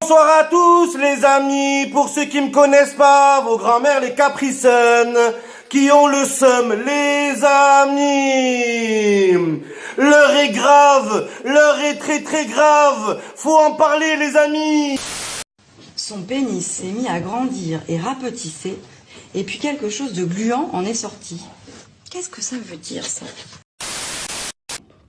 Bonsoir à tous les amis, pour ceux qui me connaissent pas, vos grands-mères les capricènes, qui ont le seum les amis. L'heure est grave, l'heure est très très grave, faut en parler les amis. Son pénis s'est mis à grandir et rapetisser, et puis quelque chose de gluant en est sorti. Qu'est-ce que ça veut dire ça?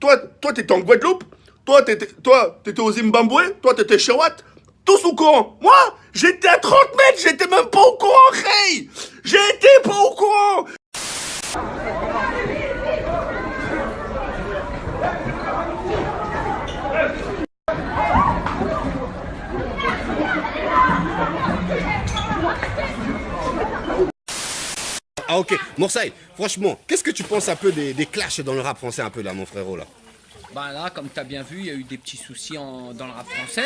Toi, t'étais en Guadeloupe. Toi, t'étais au Zimbabwe. Toi, t'étais chez Watt. Tous au courant. Moi, j'étais à 30 mètres. J'étais même pas au courant, hey. J'étais pas au courant. Ah ok, Morsay, franchement, qu'est-ce que tu penses un peu des clashs dans le rap français un peu là, mon frérot là? Bah là, comme tu as bien vu, il y a eu des petits soucis dans le rap français.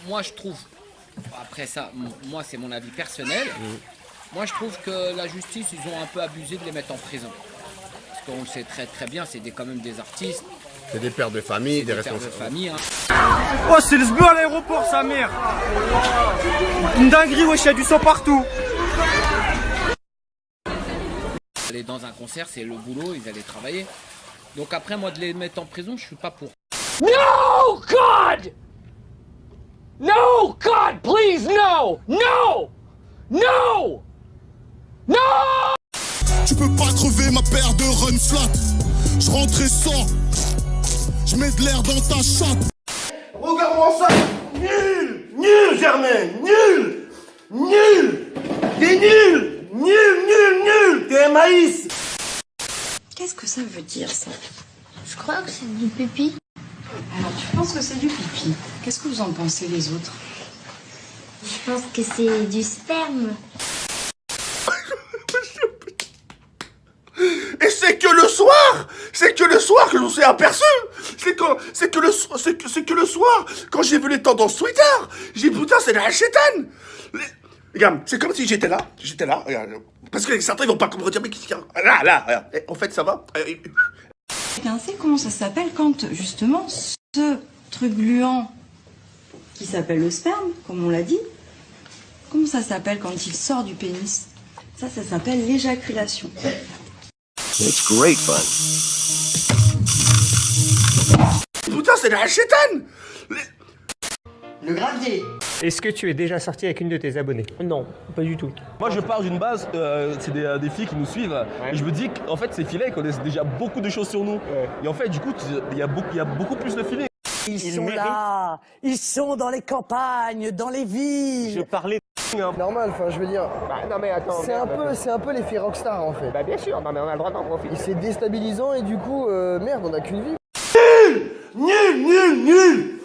Moi je trouve, après ça, moi c'est mon avis personnel, moi je trouve que la justice, ils ont un peu abusé de les mettre en prison. Parce qu'on le sait très très bien, c'est quand même des artistes. C'est des pères de famille, des responsables. Pères de famille, hein. Oh, c'est le sbeu à l'aéroport, sa mère. Une dinguerie, wesh, il y a du sang partout. Aller dans un concert, c'est le boulot, ils allaient travailler. Donc après, moi, de les mettre en prison, je suis pas pour. No, God! No, God, please, no! No! No! No! Tu peux pas crever ma paire de run flat. Je rentre et sors. Je mets de l'air dans ta chatte. Regarde-moi ça. Nul, nul Germain, nul, nul. T'es nul, nul. T'es un maïs. Qu'est-ce que ça veut dire ça? Je crois que c'est du pipi. Alors tu penses que c'est du pipi. Qu'est-ce que vous en pensez les autres? Je pense que c'est du sperme. Et c'est que le soir que je me suis aperçu. C'est que le soir, quand j'ai vu les tendances Twitter, j'ai dit putain, c'est la chétane. Regarde, c'est comme si j'étais là, regarde. Parce que certains ils vont pas me dire mais qu'est-ce qu'il y a là, regarde. En fait ça va. C'est comment ça s'appelle quand justement ce truc gluant qui s'appelle le sperme, comme on l'a dit, comment ça s'appelle quand il sort du pénis? Ça s'appelle l'éjaculation. It's great fun. Putain, c'est la chétane. Le gravier. Est-ce que tu es déjà sorti avec une de tes abonnées? Non, pas du tout. Moi je pars d'une base, c'est des filles qui nous suivent, et je me dis qu'en fait ces filles-là, ils connaissent déjà beaucoup de choses sur nous. Et en fait du coup, il y a beaucoup plus de filles. Ils sont là, ils sont dans les campagnes, dans les villes. Je parlais normal, enfin je veux dire. Bah, non mais attends. C'est un peu l'effet rockstar en fait. Bah bien sûr, non mais on a le droit d'en profiter. C'est déstabilisant et du coup, merde, on a qu'une vie. Nul.